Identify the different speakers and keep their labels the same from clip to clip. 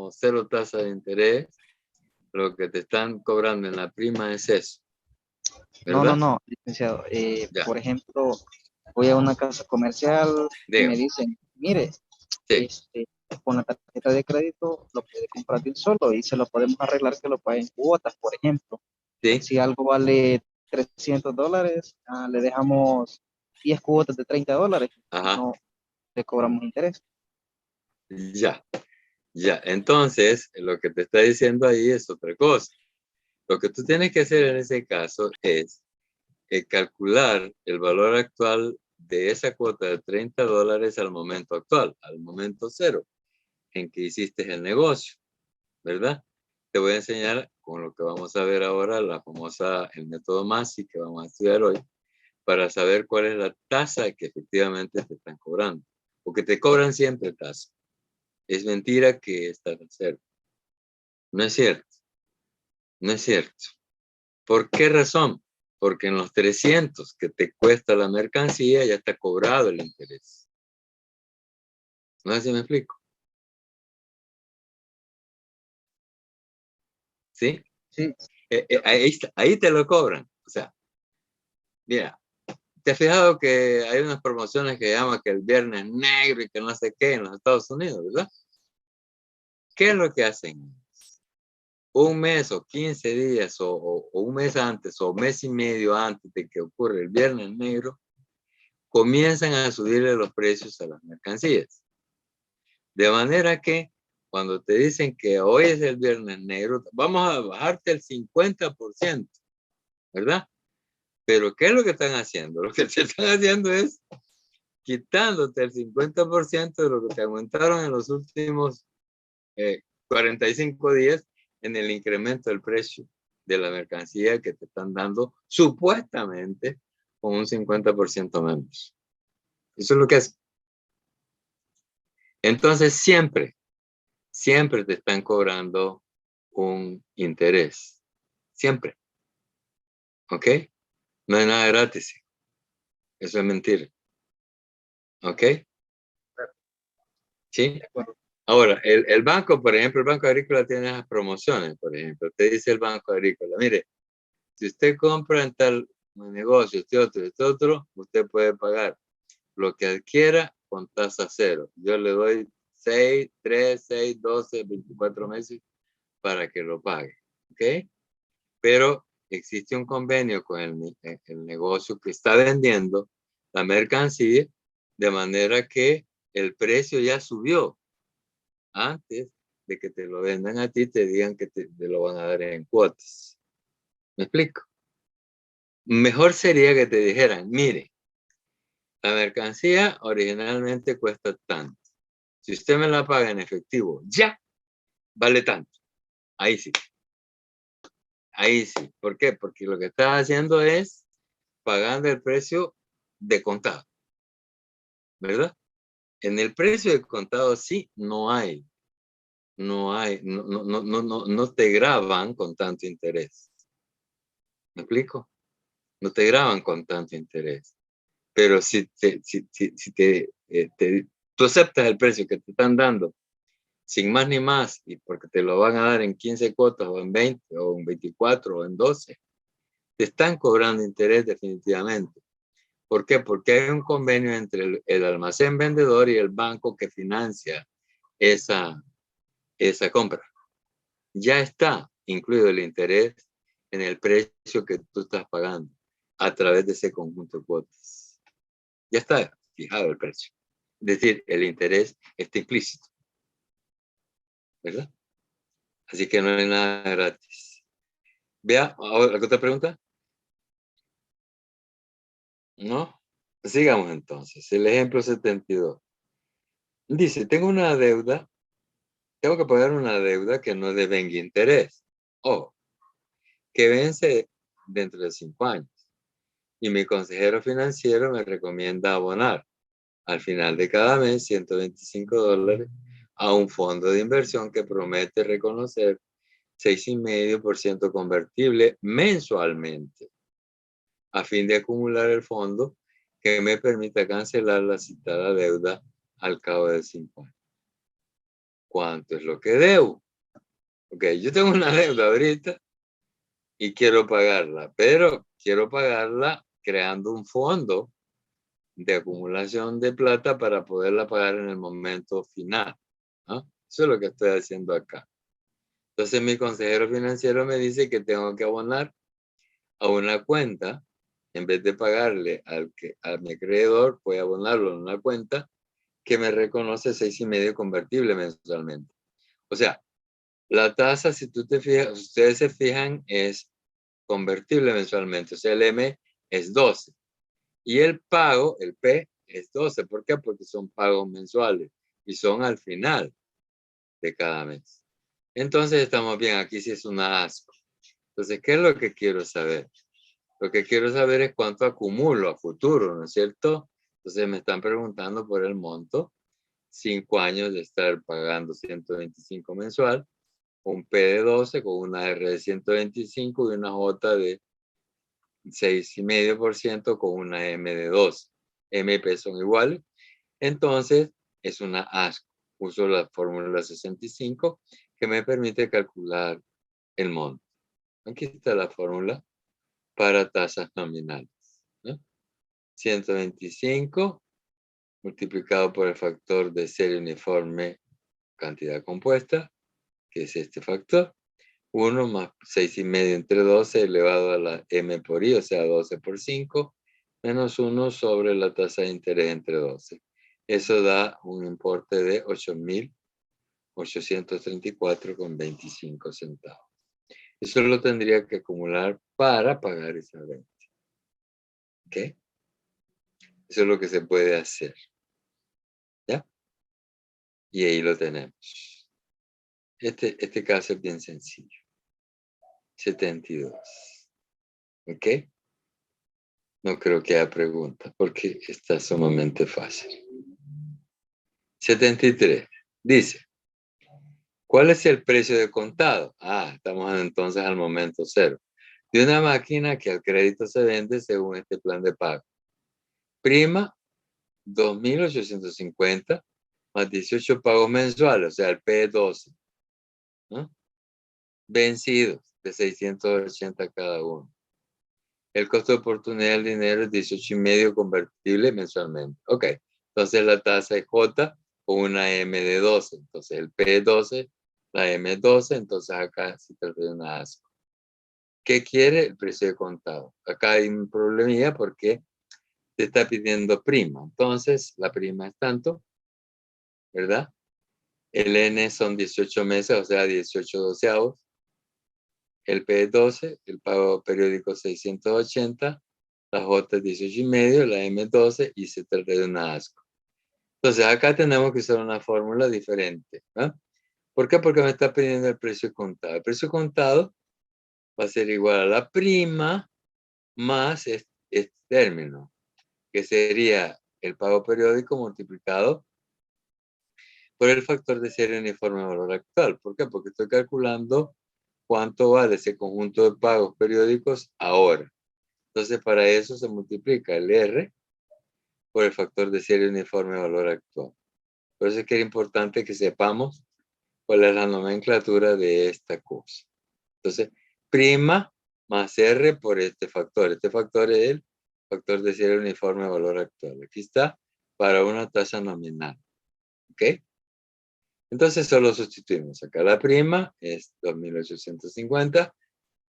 Speaker 1: como cero tasa de interés, lo que te están cobrando en la prima es eso, ¿verdad?
Speaker 2: No, licenciado.
Speaker 1: Ya,
Speaker 2: Por ejemplo, voy a una casa comercial y me
Speaker 1: dígame.
Speaker 2: dicen, mire,
Speaker 1: Sí,
Speaker 2: con la tarjeta de crédito lo puede comprar de un solo y se lo podemos arreglar que lo pague en cuotas, por ejemplo.
Speaker 1: sí,
Speaker 2: Si algo vale $300, le dejamos 10 cuotas de $30 y
Speaker 1: ajá,
Speaker 2: no le cobramos interés.
Speaker 1: ya, ya. Entonces, lo que te está diciendo ahí es otra cosa. Lo que tú tienes que hacer en ese caso es calcular el valor actual de esa cuota de $30 al momento actual, al momento cero en que hiciste el negocio, ¿verdad? Te voy a enseñar con lo que vamos a ver ahora, el método MASI que vamos a estudiar hoy, para saber cuál es la tasa que efectivamente te están cobrando. Porque te cobran siempre tasa. Es mentira que estás a cero. No es cierto. No es cierto. ¿Por qué razón? Porque en los 300 que te cuesta la mercancía ya está cobrado el interés. No sé si me explico. ¿Sí?
Speaker 2: Sí,
Speaker 1: Ahí te lo cobran. O sea, mira, ¿te has fijado que hay unas promociones que llaman que el viernes negro y que no sé qué en los Estados Unidos, ¿verdad? ¿Qué es lo que hacen? Un mes o 15 días o un mes antes o mes y medio antes de que ocurra el viernes negro, comienzan a subirle los precios a las mercancías. De manera que cuando te dicen que hoy es el viernes negro, vamos a bajarte el 50%, ¿verdad? Pero ¿qué es lo que están haciendo? Lo que te están haciendo es quitándote el 50% de lo que te aumentaron en los últimos 45 días en el incremento del precio de la mercancía que te están dando supuestamente con un 50% menos. Eso es lo que es. Entonces siempre te están cobrando un interés. Siempre. ¿Ok? No hay nada gratis. Eso es mentira. ¿Ok? ¿Sí?
Speaker 2: de acuerdo.
Speaker 1: Ahora, el banco, por ejemplo, el Banco Agrícola tiene las promociones, por ejemplo. Te dice el Banco Agrícola, mire, si usted compra en tal negocio, este otro, usted puede pagar lo que adquiera con tasa cero. Yo le doy 6, 3, 6, 12, 24 meses para que lo pague. ¿Ok? Pero existe un convenio con el negocio que está vendiendo la mercancía de manera que el precio ya subió antes de que te lo vendan a ti, te digan que te lo van a dar en cuotas. ¿Me explico? Mejor sería que te dijeran, mire, la mercancía originalmente cuesta tanto. Si usted me la paga en efectivo, ya, vale tanto. Ahí sí. Ahí sí. ¿Por qué? Porque lo que estás haciendo es pagando el precio de contado, ¿verdad? En el precio de contado sí no hay, no te graban con tanto interés. ¿Me explico? No te graban con tanto interés. Pero si tú aceptas el precio que te están dando, sin más ni más, y porque te lo van a dar en 15 cuotas, o en 20, o en 24, o en 12, te están cobrando interés definitivamente. ¿Por qué? Porque hay un convenio entre el almacén vendedor y el banco que financia esa compra. Ya está incluido el interés en el precio que tú estás pagando a través de ese conjunto de cuotas. Ya está fijado el precio. Es decir, el interés está implícito, ¿verdad? Así que no hay nada gratis. Vea, ahora, ¿otra pregunta? ¿No? Sigamos entonces. El ejemplo 72. Dice, tengo que pagar una deuda que no devenga interés. O que vence dentro de 5 años. Y mi consejero financiero me recomienda abonar al final de cada mes $125 a un fondo de inversión que promete reconocer 6,5% convertible mensualmente, a fin de acumular el fondo que me permita cancelar la citada deuda al cabo de 5 años. cuánto es lo que debo. Ok, yo tengo una deuda ahorita y quiero pagarla, pero quiero pagarla creando un fondo de acumulación de plata para poderla pagar en el momento final, ¿no? Eso es lo que estoy haciendo acá. Entonces mi consejero financiero me dice que tengo que abonar a una cuenta, en vez de pagarle a mi acreedor, voy a abonarlo en una cuenta que me reconoce 6,5 convertible mensualmente. O sea, la tasa, si tú te fijas, ustedes se fijan, es convertible mensualmente. O sea, el M es 12. Y el pago, el P, es 12. ¿Por qué? Porque son pagos mensuales y son al final de cada mes. Entonces estamos bien, aquí sí es una asco. Entonces, ¿qué es lo que quiero saber? Lo que quiero saber es cuánto acumulo a futuro, ¿no es cierto? Entonces me están preguntando por el monto. 5 años de estar pagando 125 mensual, un P de 12 con una R de 125 y una J de 6,5% con una M de 12. M y P son iguales. Entonces, es una ASCO. Uso la fórmula 65 que me permite calcular el monto. Aquí está la fórmula para tasas nominales, ¿no? 125 multiplicado por el factor de serie uniforme cantidad compuesta, que es este factor. 1 más 6,5 entre 12 elevado a la m por i, o sea, 12 por 5, menos 1 sobre la tasa de interés entre 12. Eso da un importe de 8,834,25 centavos. Eso lo tendría que acumular para pagar esa renta. ¿Ok? Eso es lo que se puede hacer. ¿Ya? Y ahí lo tenemos. Este caso es bien sencillo. 72. ¿Ok? No creo que haya preguntas porque está sumamente fácil. 73. Dice, ¿cuál es el precio de contado? Estamos entonces al momento cero. De una máquina que al crédito se vende según este plan de pago. Prima, 2,850 más 18 pagos mensuales, o sea, el P12. ¿No? Vencidos, de 680 cada uno. El costo de oportunidad del dinero es 18,5 convertible mensualmente. Ok, entonces la tasa es J con una M de 12. Entonces el P es 12, la M es 12, entonces acá se trata de una ASCO. ¿Qué quiere? El precio de contado. Acá hay un problemilla porque te está pidiendo prima. Entonces la prima es tanto, ¿verdad? El N son 18 meses, o sea, 18 doceavos. El P es 12, el pago periódico 680, la J es 18,5, la M es 12 y se trata de una ASCO. Entonces acá tenemos que usar una fórmula diferente. ¿No? ¿Por qué? Porque me está pidiendo el precio contado. El precio contado va a ser igual a la prima más este término, que sería el pago periódico multiplicado por el factor de serie uniforme de valor actual. ¿Por qué? Porque estoy calculando cuánto vale ese conjunto de pagos periódicos ahora. Entonces, para eso se multiplica el R por el factor de serie uniforme de valor actual. Por eso es que era importante que sepamos cuál es la nomenclatura de esta cosa. Entonces, prima más R por este factor. Este factor es el factor de serie uniforme de valor actual. Aquí está para una tasa nominal. ¿Ok? Entonces, solo sustituimos. Acá la prima es 2,850.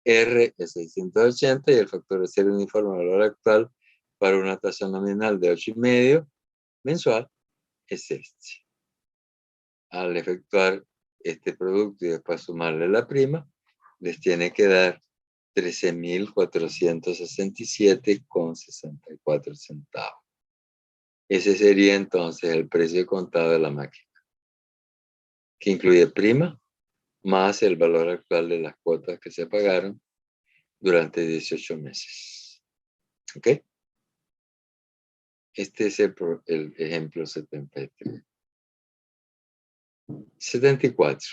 Speaker 1: R es 680 y el factor de serie uniforme de valor actual para una tasa nominal de 8,5 mensual es este. Al efectuar este producto y después sumarle la prima, les tiene que dar 13,467,64 centavos. Ese sería entonces el precio contado de la máquina, que incluye prima más el valor actual de las cuotas que se pagaron durante 18 meses. ¿Ok? Este es el ejemplo 73. 74.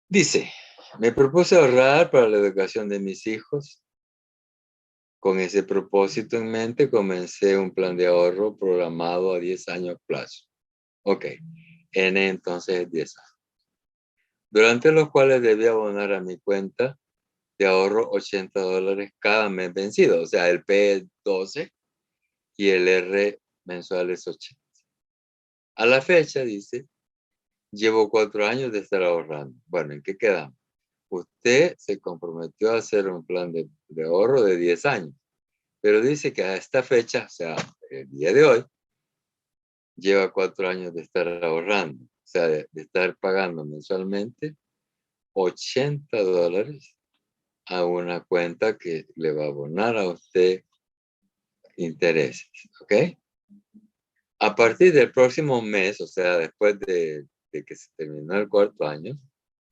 Speaker 1: Dice, me propuse ahorrar para la educación de mis hijos. Con ese propósito en mente, comencé un plan de ahorro programado a 10 años plazo. Ok. N entonces es 10 años. Durante los cuales debí abonar a mi cuenta de ahorro $80 cada mes vencido. O sea, el P es 12 y el R mensual es 80. A la fecha, dice, llevo 4 años de estar ahorrando. Bueno, ¿en qué quedamos? Usted se comprometió a hacer un plan de ahorro de 10 años, pero dice que a esta fecha, o sea, el día de hoy, lleva 4 años de estar ahorrando, o sea, de estar pagando mensualmente $80 a una cuenta que le va a abonar a usted intereses, ¿ok? A partir del próximo mes, o sea, después de que se terminó el 4 año,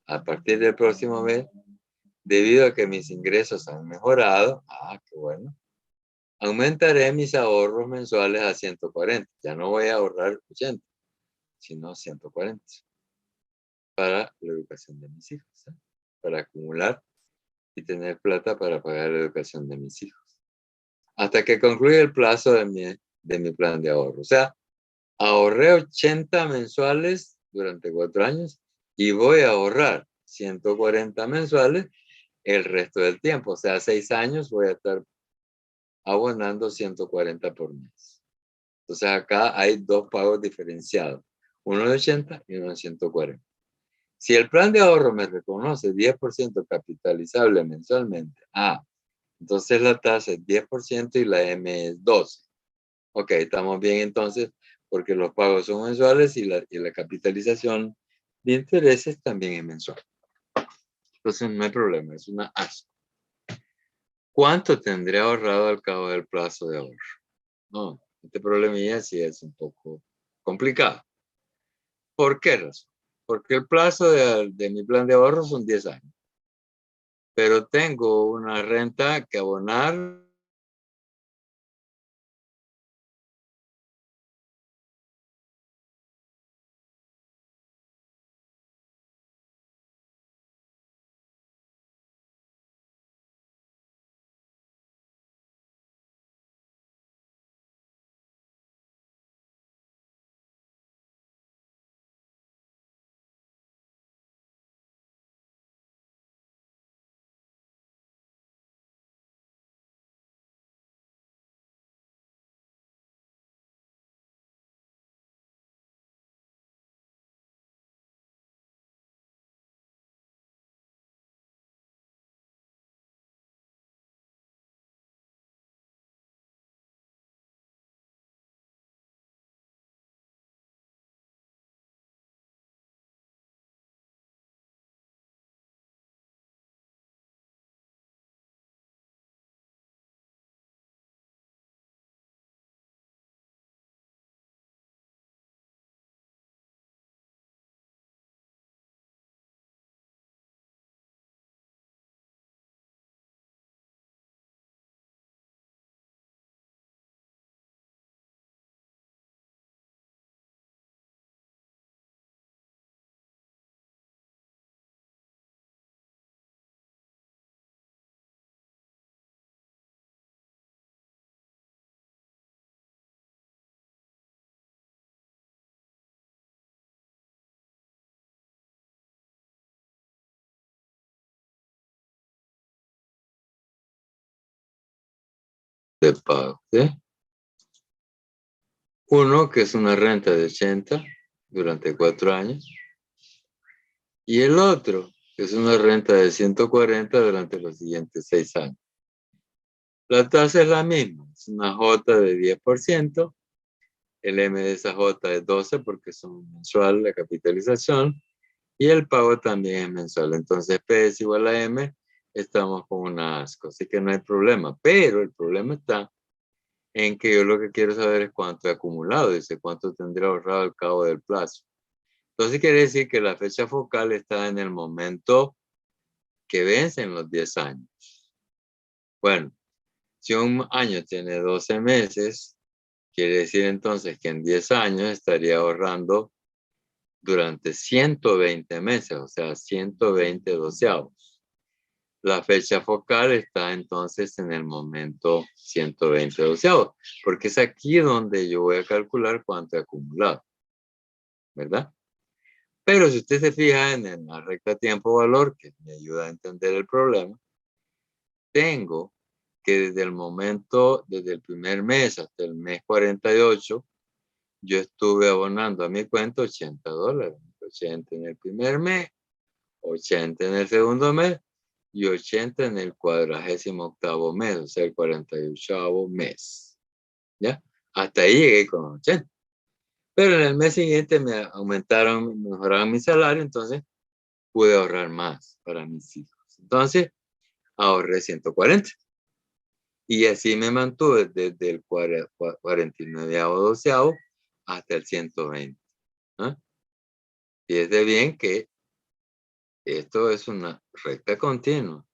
Speaker 1: a partir del próximo mes, debido a que mis ingresos han mejorado, qué bueno, aumentaré mis ahorros mensuales a 140. Ya no voy a ahorrar 80, sino 140 para la educación de mis hijos, ¿eh? Para acumular y tener plata para pagar la educación de mis hijos. Hasta que concluya el plazo de mi plan de ahorro. O sea, ahorré 80 mensuales durante 4 años y voy a ahorrar 140 mensuales el resto del tiempo. O sea, 6 años voy a estar abonando 140 por mes. Entonces acá hay dos pagos diferenciados, uno de 80 y uno de 140. Si el plan de ahorro me reconoce 10% capitalizable mensualmente, entonces la tasa es 10% y la M es 12. Ok, estamos bien entonces, porque los pagos son mensuales y la capitalización de intereses también es mensual. Entonces no hay problema, es una ASO. ¿Cuánto tendré ahorrado al cabo del plazo de ahorro? No, este problemilla sí es un poco complicado. ¿Por qué razón? Porque el plazo de mi plan de ahorro son 10 años. Pero tengo una renta que abonar. De pago, ¿sí? Uno, que es una renta de 80 durante 4 años. Y el otro, que es una renta de 140 durante los siguientes 6 años. La tasa es la misma, es una J de 10%. El M de esa J es 12 porque son mensual la capitalización. Y el pago también es mensual. Entonces, P es igual a M, estamos con una ASCO. Así que no hay problema. Pero el problema está en que yo lo que quiero saber es cuánto he acumulado. Dice cuánto tendré ahorrado al cabo del plazo. Entonces, quiere decir que la fecha focal está en el momento que vencen los 10 años. Bueno, si un año tiene 12 meses, quiere decir entonces que en 10 años estaría ahorrando durante 120 meses, o sea, 120 doceavos. La fecha focal está entonces en el momento 120 doceavos, porque es aquí donde yo voy a calcular cuánto he acumulado. ¿verdad? Pero si usted se fija en la recta tiempo-valor, que me ayuda a entender el problema, tengo que desde el primer mes hasta el mes 48, yo estuve abonando a mi cuenta $80. 80 en el primer mes, 80 en el segundo mes y 80 en el 48º mes, o sea, el 48º mes. ¿Ya? Hasta ahí llegué con 80. Pero en el mes siguiente me mejoraron mi salario, entonces pude ahorrar más para mis hijos. Entonces, ahorré 140. Y así me mantuve desde el 49º doceavo hasta el 120. ¿Ah? Fíjese bien que esto es una recta continua.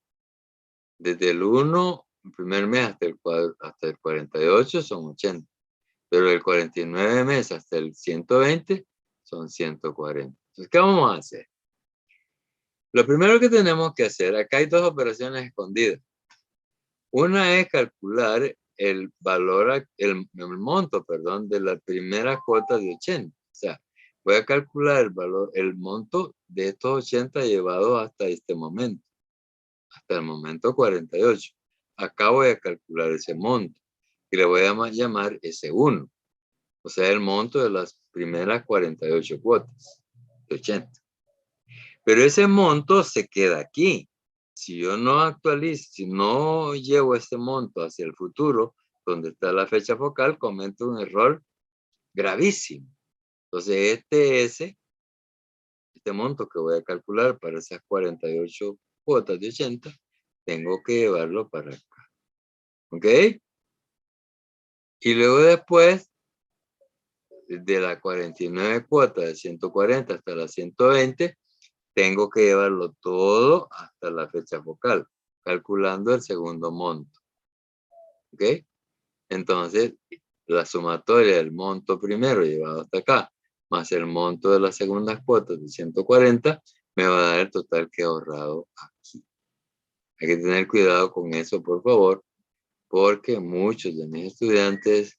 Speaker 1: Desde el 1, el primer mes hasta el 48 son 80. Pero del 49 mes hasta el 120 son 140. Entonces, ¿qué vamos a hacer? Lo primero que tenemos que hacer, acá hay dos operaciones escondidas. Una es calcular el valor, el monto, perdón, de la primera cuota de 80. O sea, voy a calcular el monto de estos 80 llevados hasta este momento, hasta el momento 48. Acá voy a calcular ese monto y le voy a llamar S1. O sea, el monto de las primeras 48 cuotas de 80. Pero ese monto se queda aquí. Si yo no actualizo, si no llevo este monto hacia el futuro, donde está la fecha focal, cometo un error gravísimo. Entonces, este monto que voy a calcular para esas 48 cuotas de 80, tengo que llevarlo para acá. ¿Ok? Y luego después, de la 49 cuotas de 140 hasta la 120, tengo que llevarlo todo hasta la fecha focal, calculando el segundo monto. ¿Ok? Entonces, la sumatoria del monto primero llevado hasta acá, más el monto de las segundas cuotas de 140, me va a dar el total que he ahorrado aquí. Hay que tener cuidado con eso, por favor, porque muchos de mis estudiantes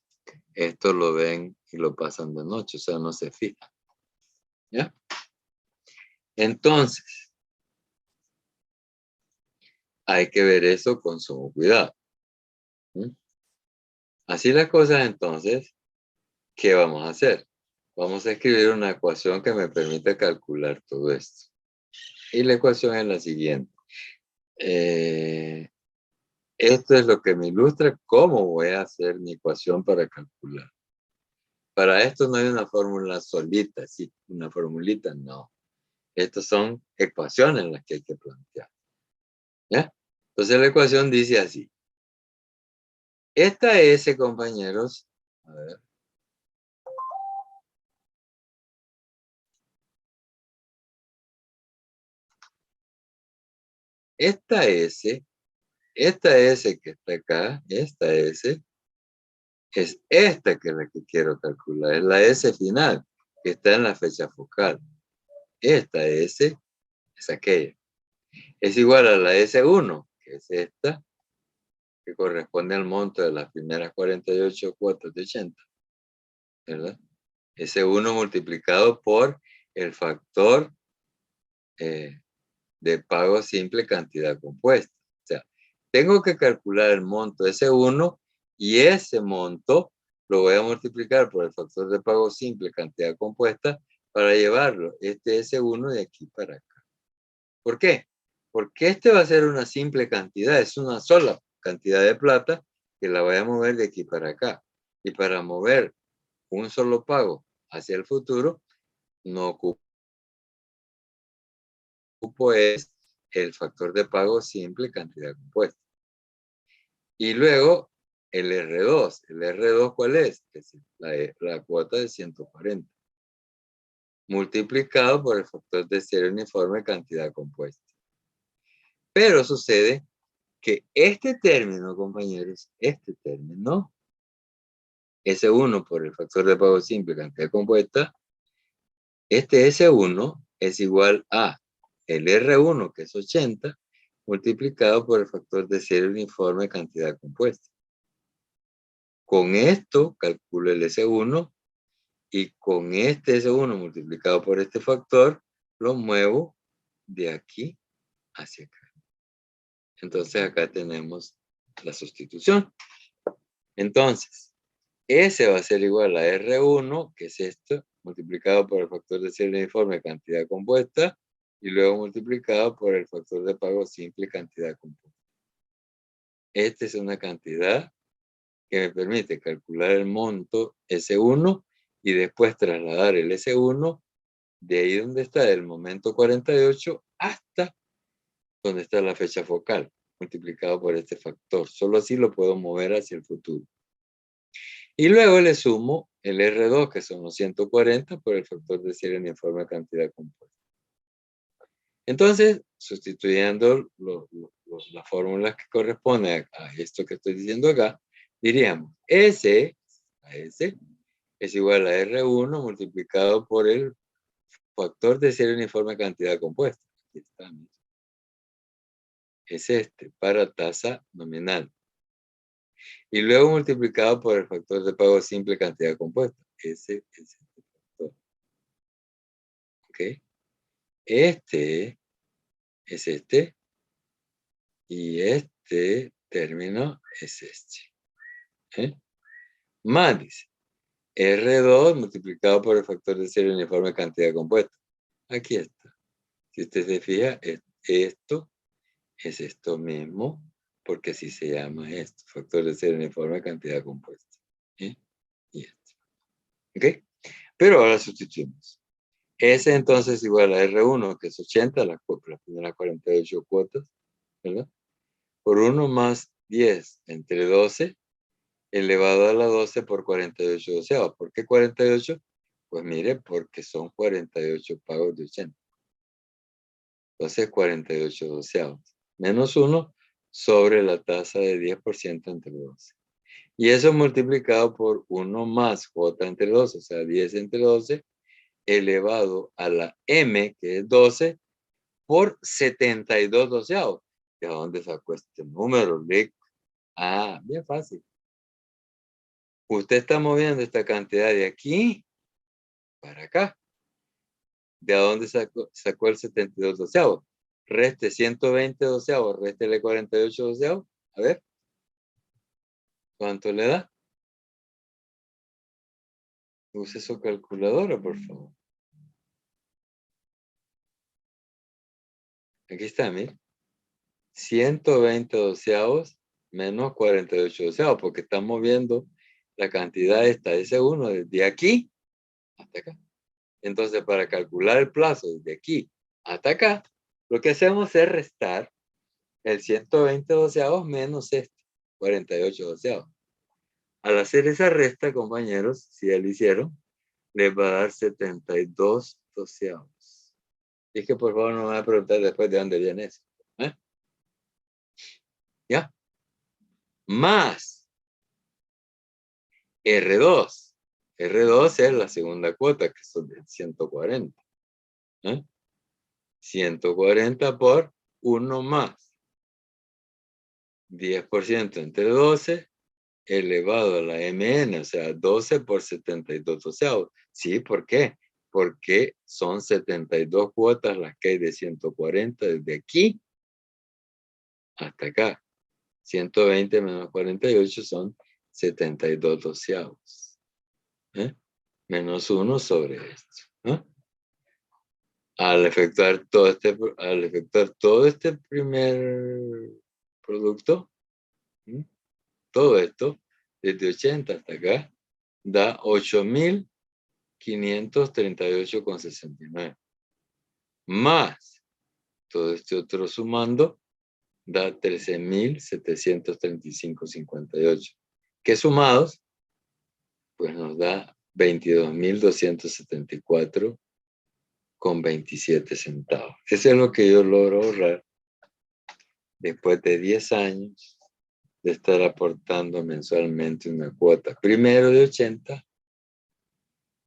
Speaker 1: esto lo ven y lo pasan de noche, o sea, no se fijan. ¿Ya? Entonces, hay que ver eso con sumo cuidado. ¿Mm? Así las cosas, entonces, ¿qué vamos a hacer? Vamos a escribir una ecuación que me permita calcular todo esto. Y la ecuación es la siguiente. Esto es lo que me ilustra cómo voy a hacer mi ecuación para calcular. Para esto no hay una fórmula solita, sí, una formulita, no. Estas son ecuaciones las que hay que plantear. ¿Ya? Entonces la ecuación dice así. Esta S, compañeros, a ver. Esta S que está acá, esta S, es esta que es la que quiero calcular. Es la S final, que está en la fecha focal. Esta S es aquella. Es igual a la S1, que es esta, que corresponde al monto de las primeras 48 cuotas de 80. ¿Verdad? S1 multiplicado por el factor de pago simple cantidad compuesta. O sea, tengo que calcular el monto S1 y ese monto lo voy a multiplicar por el factor de pago simple cantidad compuesta para llevarlo, este S1 de aquí para acá. ¿Por qué? Porque este va a ser una simple cantidad, es una sola cantidad de plata que la voy a mover de aquí para acá. Y para mover un solo pago hacia el futuro, no ocupo es el factor de pago simple cantidad compuesta. Y luego el R2. ¿El R2 cuál es? Es la cuota de 140. Multiplicado por el factor de serie uniforme cantidad compuesta. Pero sucede que este término, compañeros, este término, S1 por el factor de pago simple cantidad compuesta, este S1 es igual a el R1, que es 80, multiplicado por el factor de serie uniforme cantidad compuesta. Con esto calculo el S1 Y con este S1 multiplicado por este factor, lo muevo de aquí hacia acá. Entonces acá tenemos la sustitución. Entonces, S va a ser igual a R1, que es esto, multiplicado por el factor de cierre uniforme cantidad compuesta, y luego multiplicado por el factor de pago simple cantidad compuesta. Esta es una cantidad que me permite calcular el monto S1 y después trasladar el S1 de ahí donde está el momento 48 hasta donde está la fecha focal, multiplicado por este factor. Solo así lo puedo mover hacia el futuro. Y luego le sumo el R2, que son los 140, por el factor de cierre uniforme cantidad compuesta. Entonces, sustituyendo las fórmulas que corresponden a esto que estoy diciendo acá, diríamos S es igual a R1 multiplicado por el factor de cierre uniforme cantidad compuesta. Aquí está. Es este, para tasa nominal. Y luego multiplicado por el factor de pago simple cantidad compuesta. Ese es este factor. ¿Ok? Este es este. Y este término es este. ¿Eh? Más dice. R2 multiplicado por el factor de cierre uniforme cantidad compuesta. Aquí está. Si usted se fija, esto es esto mismo, porque así se llama esto. Factor de cierre uniforme cantidad compuesta. ¿Eh? Y esto. ¿Ok? Pero ahora sustituimos. S entonces igual a R1, que es 80, las primeras 48 cuotas, ¿verdad? Por 1 más 10 entre 12, elevado a la 12 por 48 doceavos. ¿Por qué 48? Pues mire, porque son 48 pagos de 80. Entonces 48 doceavos. Menos 1 sobre la tasa de 10% entre 12. Y eso multiplicado por 1 más J entre 12, o sea, 10 entre 12, elevado a la M, que es 12, por 72 doceavos. ¿De dónde sacó este número, Rick? Ah, bien fácil. Usted está moviendo esta cantidad de aquí para acá. ¿De dónde sacó el 72 doceavos? Reste 120 doceavos, réstele 48 doceavos. A ver. ¿Cuánto le da? Use su calculadora, por favor. Aquí está, mire. 120 doceavos menos 48 doceavos, porque estamos moviendo la cantidad esta de S1 desde aquí hasta acá. Entonces, para calcular el plazo desde aquí hasta acá, lo que hacemos es restar el 120 doceavos menos este, 48 doceavos. Al hacer esa resta, compañeros, si ya lo hicieron, les va a dar 72 doceavos. Y es que por favor no me van a preguntar después de dónde viene eso. ¿Eh? ¿Ya? Más R2. R2 es la segunda cuota, que son de 140. ¿Eh? 140 por 1 más 10% entre 12 elevado a la MN, o sea, 12 por 72 doceavos. ¿Sí? ¿Por qué? Porque son 72 cuotas las que hay de 140 desde aquí hasta acá. 120 menos 48 son 72 doceavos. ¿Eh? Menos 1 sobre esto. ¿Eh? Al efectuar todo este primer producto, ¿sí? Todo esto, desde 80 hasta acá, da 8.538,69. Más todo este otro sumando, da 13.735,58. Que sumados, pues nos da 22.274,27 centavos. Eso es lo que yo logro ahorrar después de 10 años de estar aportando mensualmente una cuota, primero de 80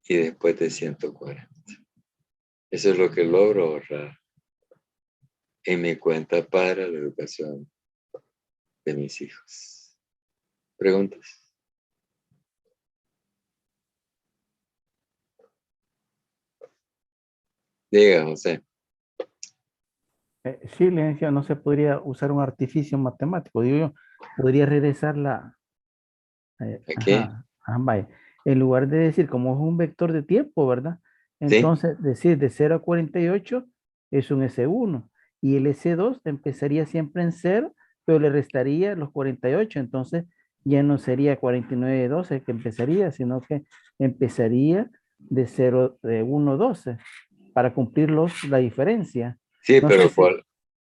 Speaker 1: y después de 140. Eso es lo que logro ahorrar en mi cuenta para la educación de mis hijos. ¿Preguntas? Diga, José.
Speaker 3: Sí, licenciado, no se podría usar un artificio matemático. Digo yo, podría regresar la...
Speaker 1: Aquí.
Speaker 3: vaya. En lugar de decir, como es un vector de tiempo, ¿verdad?
Speaker 1: Sí.
Speaker 3: Entonces, decir de 0 a 48 es un S1. Y el S2 empezaría siempre en 0, pero le restaría los 48. Entonces, ya no sería 49, 12 que empezaría, sino que empezaría de 0, de 1, 12, para cumplir la diferencia.
Speaker 1: Sí,
Speaker 3: No sé si,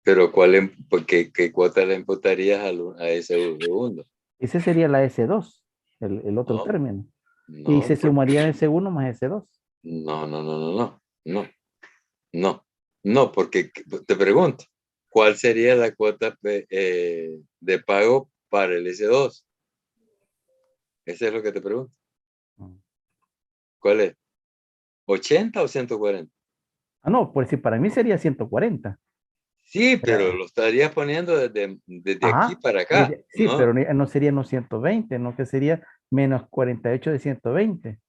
Speaker 1: pero ¿cuál, qué cuota le imputarías a ese segundo?
Speaker 3: ese sería la S2, el otro
Speaker 1: No,
Speaker 3: término. Y
Speaker 1: no,
Speaker 3: se sumaría S1 más S2.
Speaker 1: no, no, no, no, no, no, no, no, porque te pregunto, ¿cuál sería la cuota de pago para el S2? Eso es lo que te pregunto. ¿Cuál es? ¿80 o 140?
Speaker 3: No, pues sí, para mí sería 140.
Speaker 1: Sí, pero
Speaker 3: Era-
Speaker 1: lo estarías poniendo desde aquí
Speaker 3: Ajá,
Speaker 1: para acá,
Speaker 3: sí,
Speaker 1: ¿no?
Speaker 3: pero no sería no 120, no que sería menos 48 de 120.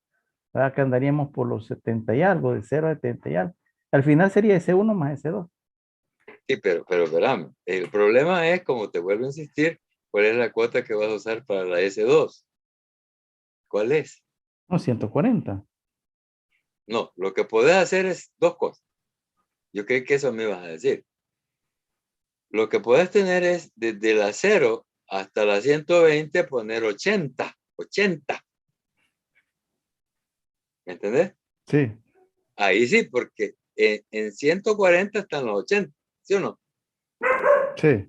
Speaker 3: ¿Verdad? Que andaríamos por los 70 y algo, de 0 a 70 y algo. Al final sería S1 más S2.
Speaker 1: Sí, pero espérame, el problema es, como te vuelvo a insistir, ¿cuál es la cuota que vas a usar para la S2? ¿Cuál es?
Speaker 3: No, 140.
Speaker 1: No, lo que podés hacer es dos cosas. Yo creí que eso me ibas a decir. Lo que puedes tener es desde la 0 hasta la 120 poner 80, 80. ¿Me entendés?
Speaker 3: Sí,
Speaker 1: Ahí sí, porque en 140 están los 80, ¿sí o no?
Speaker 3: sí,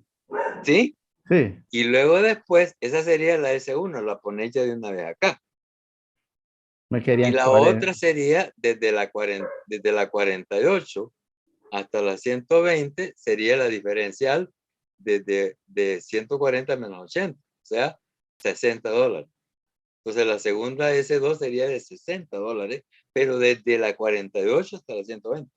Speaker 1: ¿Sí?
Speaker 3: sí.
Speaker 1: Y luego después, esa sería la S1, la pones ya de una vez acá.
Speaker 3: Me
Speaker 1: Y
Speaker 3: querían
Speaker 1: la
Speaker 3: 40.
Speaker 1: otra sería desde la 48 hasta la 120, sería la diferencial de 140 menos 80, o sea, $60. Entonces la segunda S2 sería de $60, pero desde la 48 hasta la 120.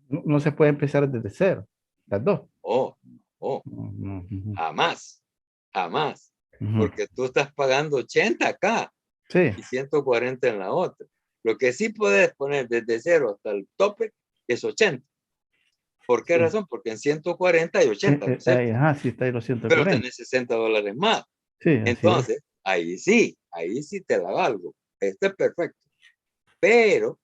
Speaker 3: No, no se puede empezar desde cero, las dos.
Speaker 1: Oh, oh,
Speaker 3: No, no, ujú,
Speaker 1: jamás, jamás.
Speaker 3: ujú.
Speaker 1: Porque tú estás pagando 80 acá
Speaker 3: Sí,
Speaker 1: y 140 en la otra. Lo que sí puedes poner desde cero hasta el tope es 80. ¿Por qué
Speaker 3: sí.
Speaker 1: razón? Porque en 140 hay 80, ¿no es cierto?
Speaker 3: Ajá, sí está ahí los
Speaker 1: Pero
Speaker 3: 140.
Speaker 1: tenés $60 más.
Speaker 3: Sí, así es.
Speaker 1: Entonces, ahí sí te la valgo. Esto es perfecto. Pero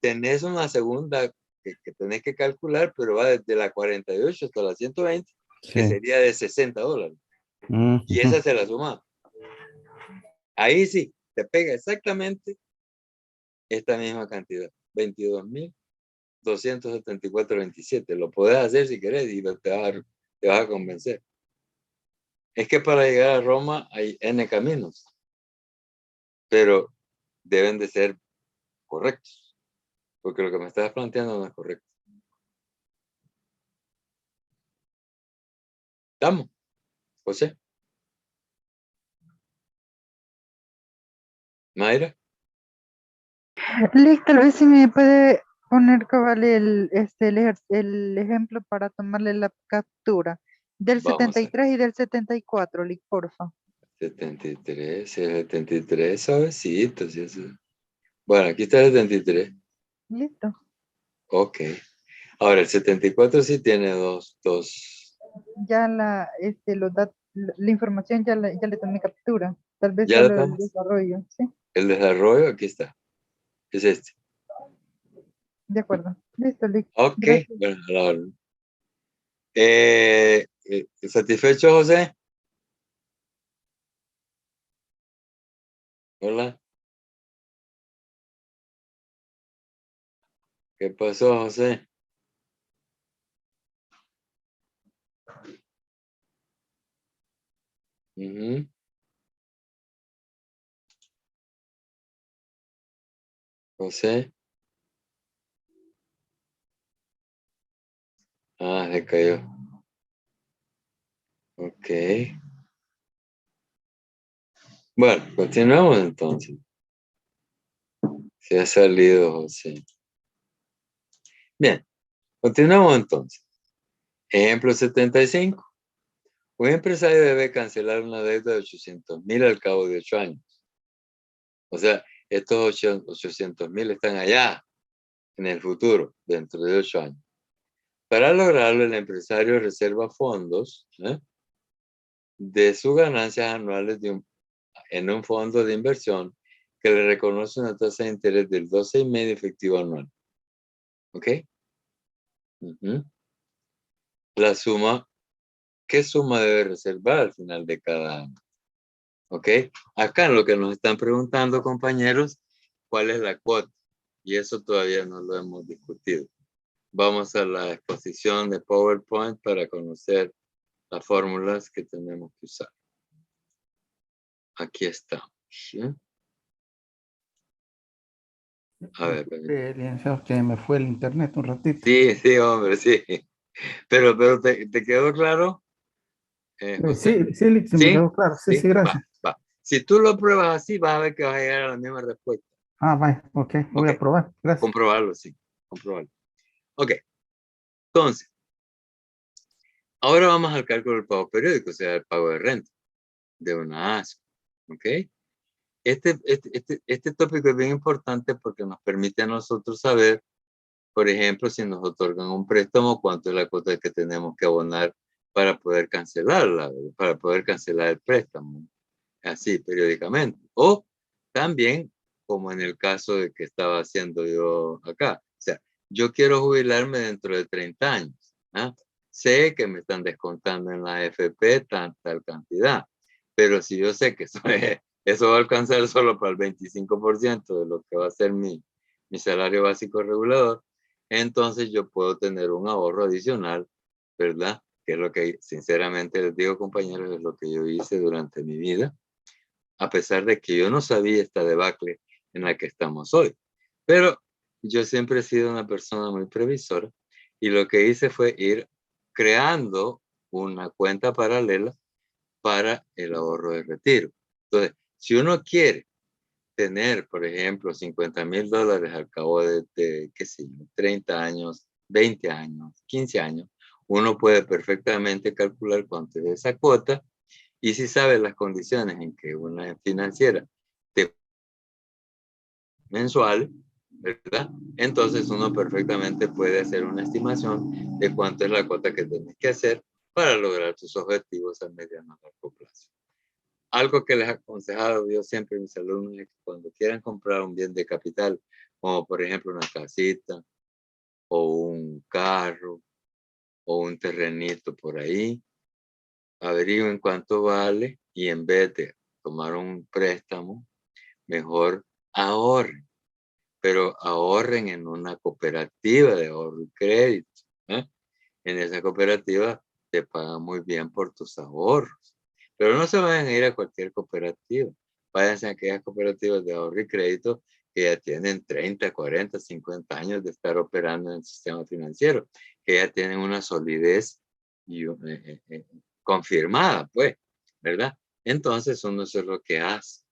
Speaker 1: tenés una segunda que tenés que calcular, pero va desde la 48 hasta la 120, que
Speaker 3: Sí.
Speaker 1: sería de $60. Y
Speaker 3: Ujú.
Speaker 1: esa se la suma. Ahí sí, te pega exactamente esta misma cantidad, 22.274.27. Lo podés hacer si querés y te vas a convencer. Es que para llegar a Roma hay N caminos, pero deben de ser correctos, porque lo que me estás planteando no es correcto. ¿Estamos, José? ¿Mayra?
Speaker 4: Lick, tal vez si me puede poner cabal el ejemplo para tomarle la captura del
Speaker 1: Vamos a
Speaker 4: 73 y del 74, Lick, porfa.
Speaker 1: 73, suavecito. Sí, eso. Bueno, aquí está el 73.
Speaker 4: Listo.
Speaker 1: Ok. Ahora, el 74 sí tiene dos.
Speaker 4: Ya la información ya le tomé captura. Tal vez
Speaker 1: ¿Ya lo
Speaker 4: solo el
Speaker 1: tenés?
Speaker 4: desarrollo, ¿sí?
Speaker 1: El desarrollo, aquí está. Es este.
Speaker 4: De acuerdo. Listo, Lick.
Speaker 1: Ok.
Speaker 4: Gracias.
Speaker 1: Bueno, a la orden. ¿Satisfecho, José? Hola. ¿Qué pasó, José? Ujú. José. Ah, se cayó. Ok. Bueno, continuamos entonces. Se ha salido, José. Bien, continuamos entonces. Ejemplo 75. Un empresario debe cancelar una deuda de 800,000 al cabo de 8 años. O sea, estos 800,000 están allá. en el futuro, dentro de 8 años. Para lograrlo, el empresario reserva fondos de sus ganancias anuales en un fondo de inversión que le reconoce una tasa de interés del 12,5% efectivo anual. ¿Ok? La suma, ¿qué suma debe reservar al final de cada año? ¿Ok? Acá lo que nos están preguntando, compañeros, ¿cuál es la cuota? Y eso todavía no lo hemos discutido. Vamos a la exposición de PowerPoint para conocer las fórmulas que tenemos que usar. Aquí estamos. ¿Sí? A ver,
Speaker 3: licenciado, que me fue el internet un ratito.
Speaker 1: Sí, sí, hombre, sí. Pero ¿te quedó claro?
Speaker 3: Sí, se me quedó claro. Sí, sí, gracias.
Speaker 1: Va. Si tú lo pruebas así, vas a ver que vas a llegar a la misma respuesta.
Speaker 3: Vaya, ok, voy a probar. Gracias.
Speaker 1: Comprobarlo, sí, comprobarlo. Ok, entonces, ahora vamos al cálculo del pago periódico, o sea, el pago de renta de una ASO. Ok. Este tópico es bien importante porque nos permite a nosotros saber, por ejemplo, si nos otorgan un préstamo, cuánto es la cuota que tenemos que abonar para poder cancelarla, para poder cancelar el préstamo, así periódicamente. O también, como en el caso de que estaba haciendo yo acá, o sea, yo quiero jubilarme dentro de 30 años. Sé que me están descontando en la AFP tal cantidad, pero si yo sé que eso va a alcanzar solo para el 25% de lo que va a ser mi salario básico regulador, entonces yo puedo tener un ahorro adicional, ¿verdad? Que es lo que, sinceramente les digo, compañeros, es lo que yo hice durante mi vida, a pesar de que yo no sabía esta debacle en la que estamos hoy. Pero yo siempre he sido una persona muy previsora y lo que hice fue ir creando una cuenta paralela para el ahorro de retiro. Entonces, si uno quiere tener, por ejemplo, $50,000 al cabo de, qué sé yo, 30 años, 20 años, 15 años, uno puede perfectamente calcular cuánto es esa cuota y si sabe las condiciones en que una financiera te mensual, ¿verdad? Entonces uno perfectamente puede hacer una estimación de cuánto es la cuota que tienes que hacer para lograr tus objetivos a mediano y largo plazo. Algo que les he aconsejado yo siempre a mis alumnos es que cuando quieran comprar un bien de capital, como por ejemplo una casita o un carro o un terrenito por ahí, averigüen cuánto vale y en vez de tomar un préstamo, mejor ahorren, pero ahorren en una cooperativa de ahorro y crédito. En esa cooperativa te pagan muy bien por tus ahorros, pero no se vayan a ir a cualquier cooperativa. Váyanse a aquellas cooperativas de ahorro y crédito que ya tienen 30, 40, 50 años de estar operando en el sistema financiero, que ya tienen una solidez y, confirmada, pues, ¿verdad? Entonces uno eso es lo que hace.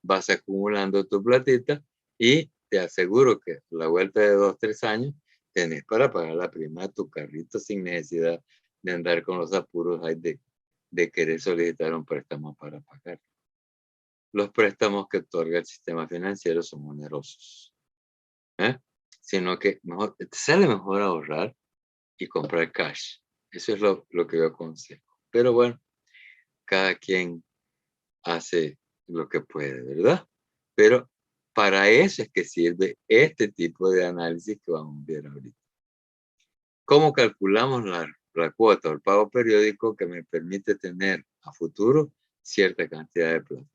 Speaker 1: Vas acumulando tu platita y te aseguro que a la vuelta de 2, 3 años tenés para pagar la prima de tu carrito sin necesidad de andar con los apuros ahí de querer solicitar un préstamo para pagar. Los préstamos que otorga el sistema financiero son onerosos, sino que mejor, te sale mejor ahorrar y comprar cash. Eso es lo que yo aconsejo. Pero bueno, cada quien hace lo que puede, ¿verdad? Pero para eso es que sirve este tipo de análisis que vamos a ver ahorita. ¿Cómo calculamos la cuota o el pago periódico que me permite tener a futuro cierta cantidad de plata?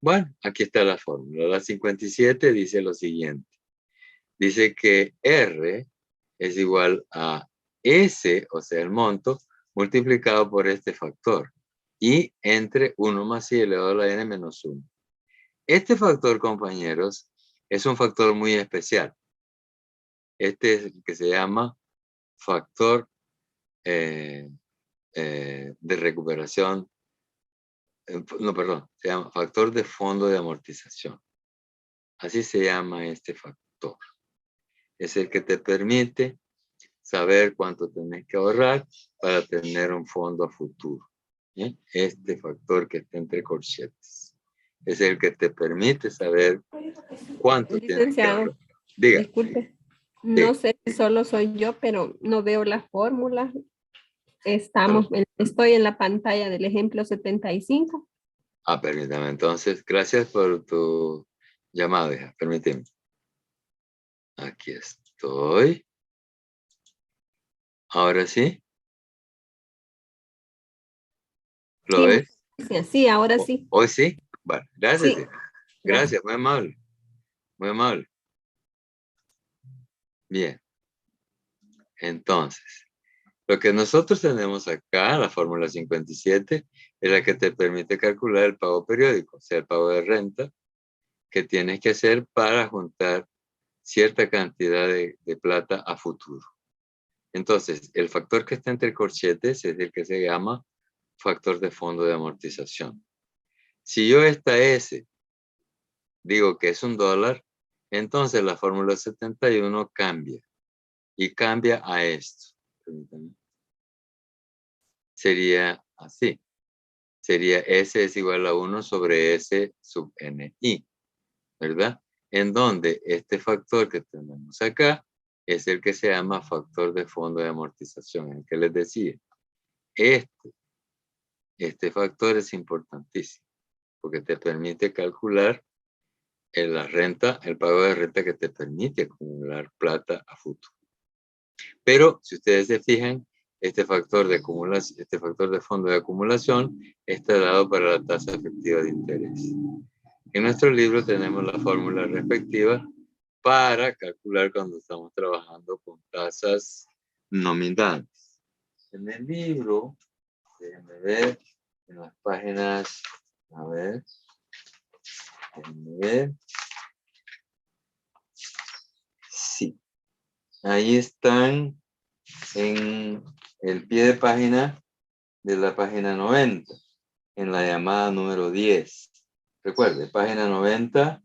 Speaker 1: Bueno, aquí está la fórmula. La 57 dice lo siguiente. Dice que R es igual a S, o sea, el monto, multiplicado por este factor. Y entre 1 más I elevado a la N menos 1. Este factor, compañeros, es un factor muy especial. Este es el que se llama factor de recuperación, no, perdón, se llama factor de fondo de amortización. Así se llama este factor. Es el que te permite saber cuánto tenés que ahorrar para tener un fondo a futuro. Este factor que está entre corchetes es el que te permite saber cuánto tienes que ahorrar. Diga.
Speaker 5: Disculpe. No sé si solo soy yo, pero no veo las fórmulas. Estoy en la pantalla del ejemplo 75.
Speaker 1: Permítame. Entonces, gracias por tu llamada, hija. Permíteme. Aquí estoy. Ahora sí. ¿Lo
Speaker 5: Sí,
Speaker 1: ves?
Speaker 5: sí, ahora sí.
Speaker 1: Hoy sí. Vale. Gracias,
Speaker 5: Sí,
Speaker 1: hija. Gracias. Muy amable. Muy amable. Bien. Entonces, lo que nosotros tenemos acá, la fórmula 57, es la que te permite calcular el pago periódico, o sea, el pago de renta que tienes que hacer para juntar cierta cantidad de plata a futuro. Entonces, el factor que está entre corchetes es el que se llama factor de fondo de amortización. Si yo esta S digo que es $1, entonces la fórmula 71 cambia y cambia a esto. Permítanme. Sería así. Sería S es igual a 1 sobre S sub NI, ¿verdad? En donde este factor que tenemos acá es el que se llama factor de fondo de amortización, el que les decía. Este factor es importantísimo porque te permite calcular la renta, el pago de renta que te permite acumular plata a futuro. Pero si ustedes se fijan, este factor de fondo de acumulación está dado para la tasa efectiva de interés. En nuestro libro tenemos la fórmula respectiva para calcular cuando estamos trabajando con tasas nominales. En el libro, déjenme ver, en las páginas, a ver, déjenme ver. Sí, ahí están en el pie de página de la página 90, en la llamada número 10. Recuerde, página 90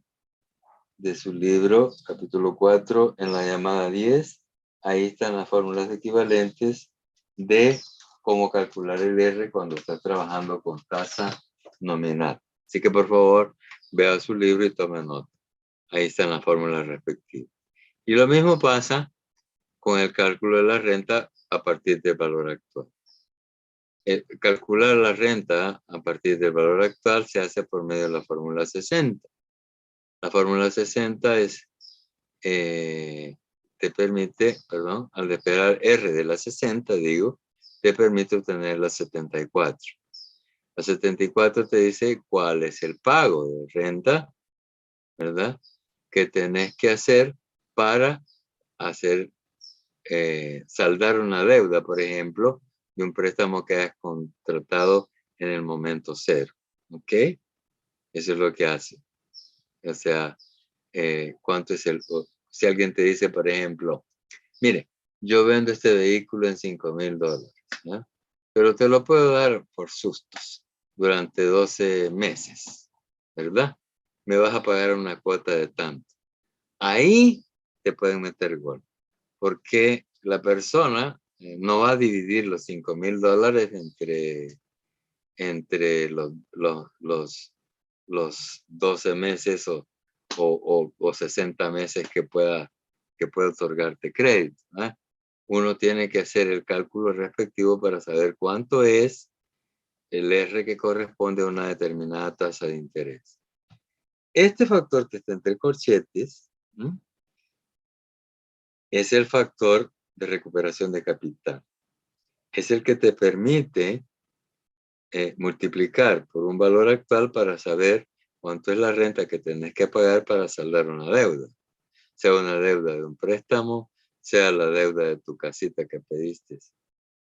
Speaker 1: de su libro, capítulo 4, en la llamada 10, ahí están las fórmulas equivalentes de cómo calcular el R cuando está trabajando con tasa nominal. Así que por favor, vea su libro y tome nota. Ahí están las fórmulas respectivas. Y lo mismo pasa con el cálculo de la renta a partir del valor actual. Calcular la renta a partir del valor actual se hace por medio de la fórmula 60. La fórmula 60 te permite, al despegar R de la 60, te permite obtener la 74. La 74 te dice cuál es el pago de renta, ¿verdad? Que tenés que hacer para saldar una deuda, por ejemplo, de un préstamo que has contratado en el momento cero. ¿Ok? Eso es lo que hace. O sea, ¿cuánto es si alguien te dice, por ejemplo, mire, yo vendo este vehículo en $5,000, ¿no? Pero te lo puedo dar por sustos durante 12 meses, ¿verdad? Me vas a pagar una cuota de tanto. Ahí te pueden meter gol, porque la persona no va a dividir los $5,000 entre los 12 meses o 60 meses que pueda otorgarte crédito, ¿eh? Uno tiene que hacer el cálculo respectivo para saber cuánto es el R que corresponde a una determinada tasa de interés. Este factor que está entre corchetes, ¿sí?, es el factor de recuperación de capital. Es el que te permite multiplicar por un valor actual para saber cuánto es la renta que tenés que pagar para saldar una deuda. Sea una deuda de un préstamo, sea la deuda de tu casita que pediste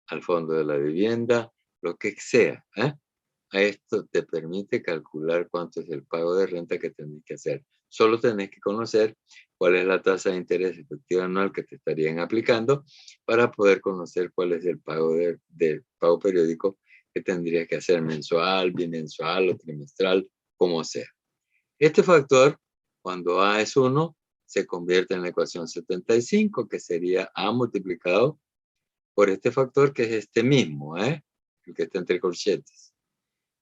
Speaker 1: al fondo de la vivienda, lo que sea. A esto te permite calcular cuánto es el pago de renta que tenés que hacer. Solo tenés que conocer cuál es la tasa de interés efectiva anual que te estarían aplicando para poder conocer cuál es el pago del pago periódico que tendrías que hacer mensual, bimensual o trimestral, como sea. Este factor, cuando A es 1, se convierte en la ecuación 75, que sería A multiplicado por este factor, que es este mismo, el que está entre corchetes.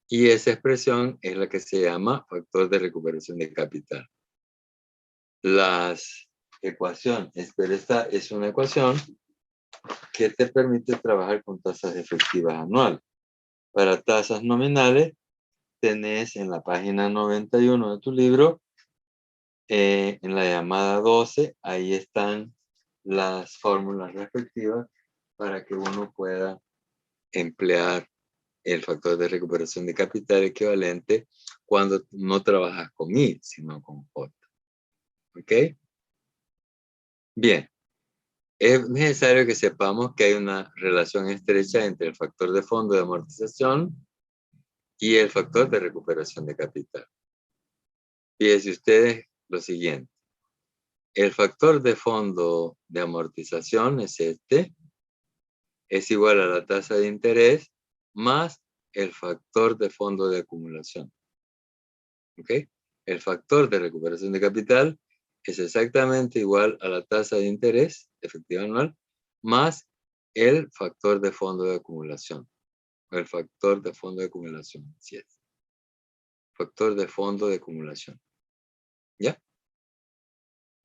Speaker 1: Y esa expresión es la que se llama factor de recuperación de capital. Las ecuaciones, pero esta es una ecuación que te permite trabajar con tasas efectivas anuales. Para tasas nominales, tenés en la página 91 de tu libro, en la llamada 12, ahí están las fórmulas respectivas para que uno pueda emplear el factor de recuperación de capital equivalente cuando no trabajas con I, sino con J. ¿Ok? Bien. Es necesario que sepamos que hay una relación estrecha entre el factor de fondo de amortización y el factor de recuperación de capital. Fíjense ustedes lo siguiente. El factor de fondo de amortización es este. Es igual a la tasa de interés más el factor de fondo de acumulación. ¿Ok? El factor de recuperación de capital es exactamente igual a la tasa de interés efectiva anual más el factor de fondo de acumulación. El factor de fondo de acumulación. Así es. Factor de fondo de acumulación. ¿Ya?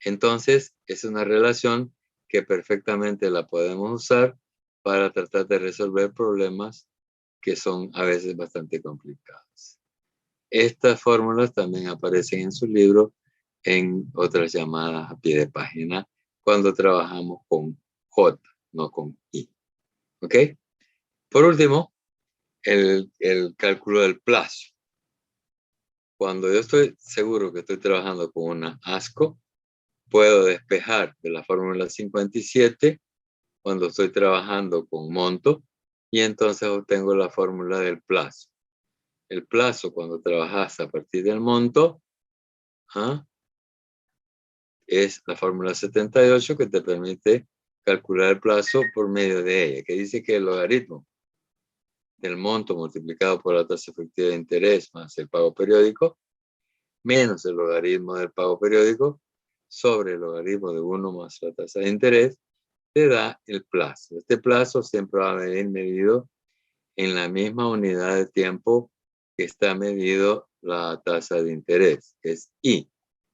Speaker 1: Entonces, es una relación que perfectamente la podemos usar para tratar de resolver problemas que son a veces bastante complicados. Estas fórmulas también aparecen en su libro en otras llamadas a pie de página cuando trabajamos con J, no con I. ¿Ok? Por último, el cálculo del plazo. Cuando yo estoy seguro que estoy trabajando con una ASCO, puedo despejar de la fórmula 57 cuando estoy trabajando con monto y entonces obtengo la fórmula del plazo. El plazo cuando trabajas a partir del monto es la fórmula 78 que te permite calcular el plazo por medio de ella, que dice que el logaritmo del monto multiplicado por la tasa efectiva de interés más el pago periódico menos el logaritmo del pago periódico sobre el logaritmo de 1 más la tasa de interés te da el plazo. Este plazo siempre va a venir medido en la misma unidad de tiempo que está medido la tasa de interés, que es I.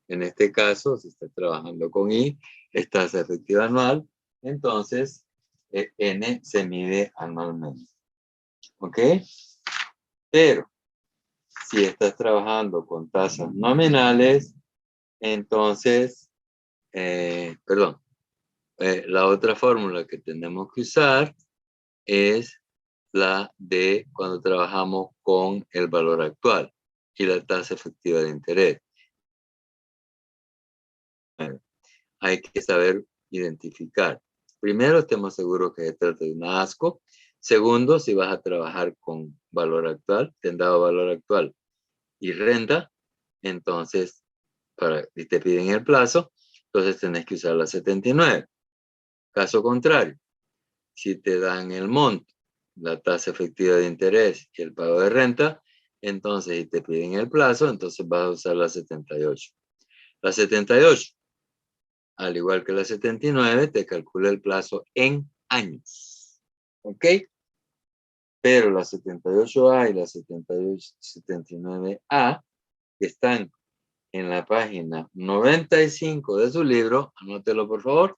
Speaker 1: En este caso, si estás trabajando con I, es tasa efectiva anual, entonces N se mide anualmente. ¿Ok? Pero si estás trabajando con tasas nominales, entonces, la otra fórmula que tenemos que usar es la de cuando trabajamos con el valor actual y la tasa efectiva de interés. Hay que saber identificar. Primero, estemos seguros que se trata de una ASCO. Segundo, si vas a trabajar con valor actual, te han dado valor actual y renta, entonces, y te piden el plazo, entonces tenés que usar la 79. Caso contrario, si te dan el monto, la tasa efectiva de interés y el pago de renta, entonces si te piden el plazo, entonces vas a usar la 78. La 78, al igual que la 79, te calcula el plazo en años. ¿Ok? Pero la 78A y la 79A, que están en la página 95 de su libro, anótelo por favor,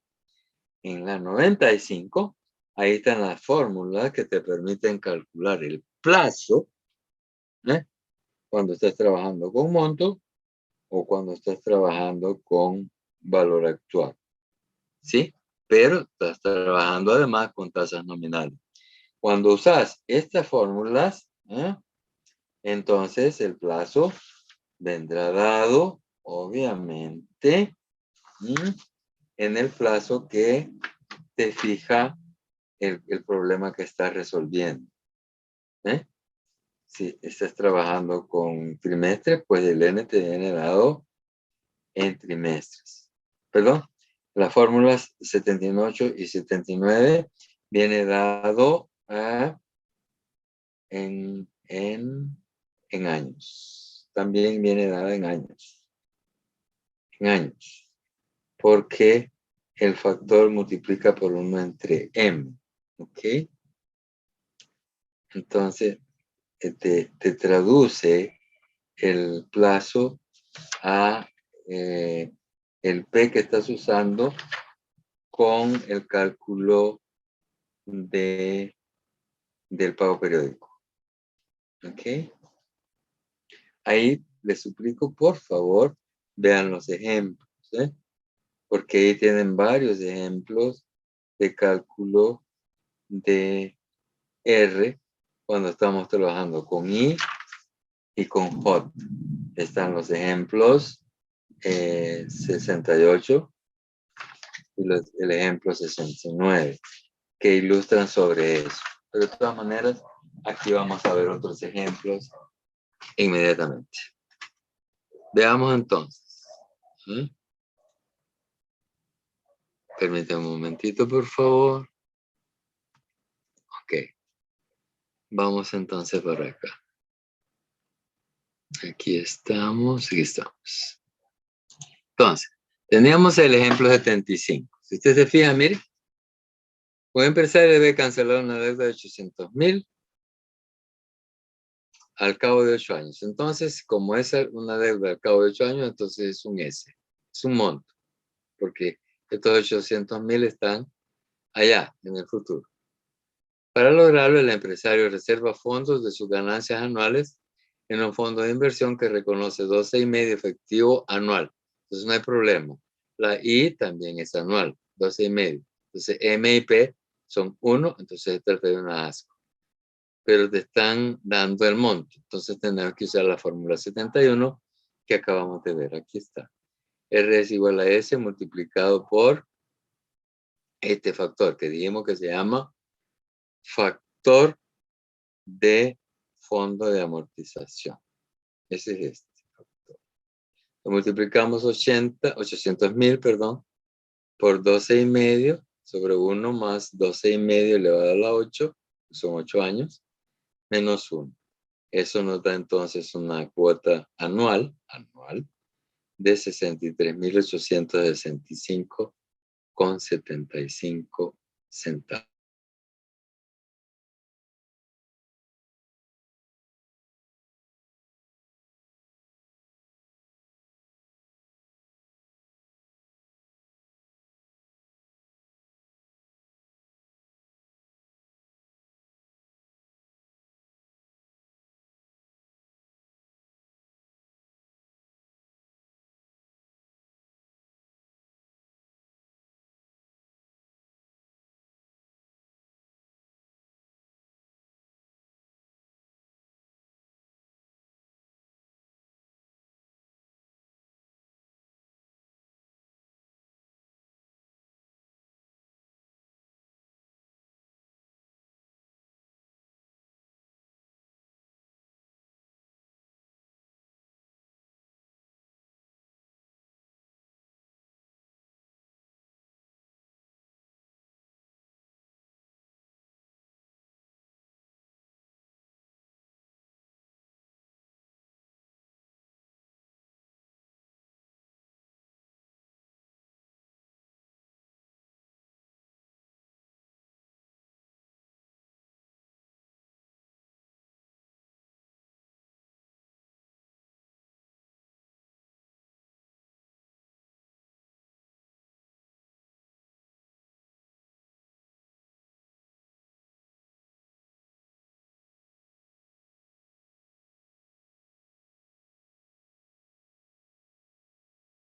Speaker 1: en la 95, ahí están las fórmulas que te permiten calcular el plazo, cuando estás trabajando con monto o cuando estás trabajando con valor actual. ¿Sí? Pero estás trabajando además con tasas nominales. Cuando usas estas fórmulas, entonces el plazo vendrá dado, obviamente, en el plazo que te fija el problema que estás resolviendo. Si estás trabajando con trimestres, pues el N te viene dado en trimestres. Perdón, las fórmulas 78 y 79 viene dado en años. También viene dado en años. En años. Porque el factor multiplica por 1 entre M. ¿Ok? Entonces, te traduce el plazo a el P que estás usando con el cálculo del pago periódico. ¿Ok? Ahí les suplico, por favor, vean los ejemplos, ¿eh? Porque ahí tienen varios ejemplos de cálculo de R cuando estamos trabajando con I y con J. Están los ejemplos 68 y el ejemplo 69 que ilustran sobre eso. Pero de todas maneras, aquí vamos a ver otros ejemplos inmediatamente. Veamos entonces. Permítame un momentito, por favor. Ok. Vamos entonces por acá. Aquí estamos. Entonces, teníamos el ejemplo 75. Si usted se fija, mire. Un empresario debe cancelar una deuda de 800,000 al cabo de 8 años. Entonces, como es una deuda al cabo de 8 años, entonces es un S. Es un monto. Porque estos 800,000 están allá, en el futuro. Para lograrlo, el empresario reserva fondos de sus ganancias anuales en un fondo de inversión que reconoce 12,5 efectivo anual. Entonces no hay problema. La I también es anual, 12,5. Entonces M y P son 1, entonces se trata de una ASCO. Pero te están dando el monto. Entonces tenemos que usar la fórmula 71 que acabamos de ver. Aquí está. R es igual a S multiplicado por este factor que dijimos que se llama factor de fondo de amortización. Ese es este factor. Lo multiplicamos 800,000, perdón, por 12,5 sobre 1 más 12,5 elevado a la 8, son 8 años, menos 1. Eso nos da entonces una cuota anual de 63,865,75 centavos.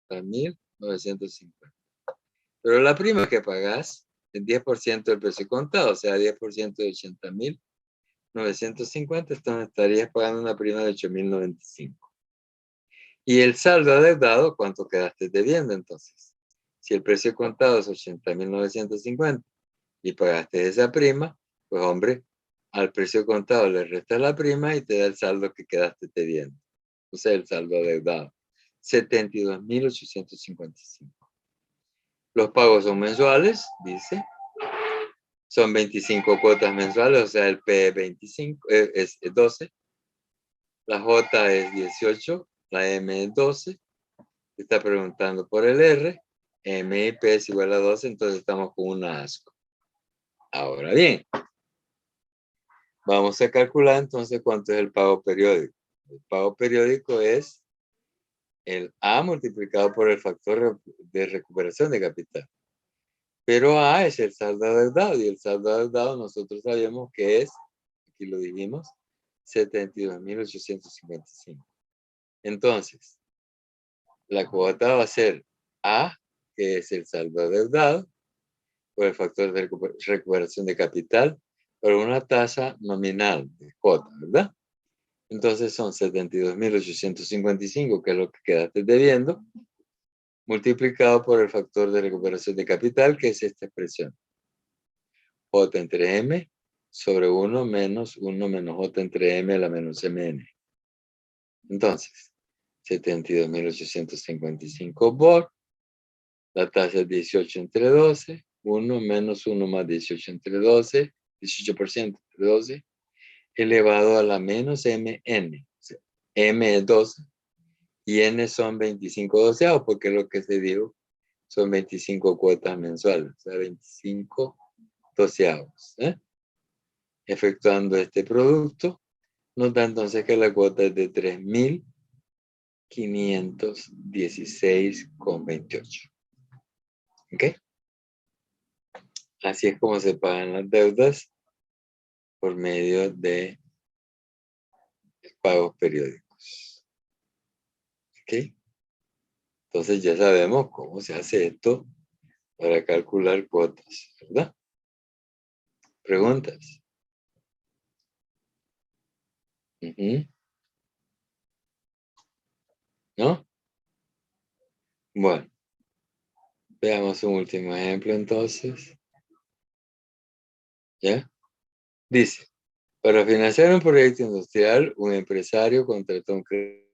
Speaker 1: Para 1,950. Pero la prima que pagas es 10% del precio contado, o sea, 10% de 80,950, entonces estarías pagando una prima de 8,095. Y el saldo adeudado, ¿cuánto quedaste debiendo entonces? Si el precio contado es 80,950 y pagaste esa prima, pues hombre, al precio contado le restas la prima y te da el saldo que quedaste debiendo. O sea, el saldo adeudado. 72,855. Los pagos son mensuales, dice. Son 25 cuotas mensuales, o sea, el P es 25, es 12. La J es 18, la M es 12. Está preguntando por el R. M y P es igual a 12, entonces estamos con una ASCO. Ahora bien, vamos a calcular entonces cuánto es el pago periódico. El pago periódico es el A multiplicado por el factor de recuperación de capital. Pero A es el saldo adeudado y el saldo adeudado nosotros sabemos que es, aquí lo dijimos, 72.855. Entonces, la cuota va a ser A, que es el saldo adeudado, por el factor de recuperación de capital, por una tasa nominal de cuota, ¿verdad? Entonces son 72.855, que es lo que quedaste debiendo, multiplicado por el factor de recuperación de capital, que es esta expresión. J entre M sobre 1 menos J entre M a la menos MN. Entonces, 72.855 por, la tasa es 18 entre 12, 1 menos 1 más 18 entre 12, 18% entre 12, elevado a la menos MN. O sea, M es 12 y N son 25 doceavos, porque lo que se dijo son 25 cuotas mensuales, o sea, 25 doceavos. Efectuando este producto, nos da entonces que la cuota es de 3.516,28. ¿Ok? Así es como se pagan las deudas por medio de pagos periódicos. ¿Ok? Entonces ya sabemos cómo se hace esto para calcular cuotas, ¿verdad? ¿Preguntas? ¿No? Bueno, veamos un último ejemplo entonces. ¿Ya? Dice, para financiar un proyecto industrial, un empresario contrató un crédito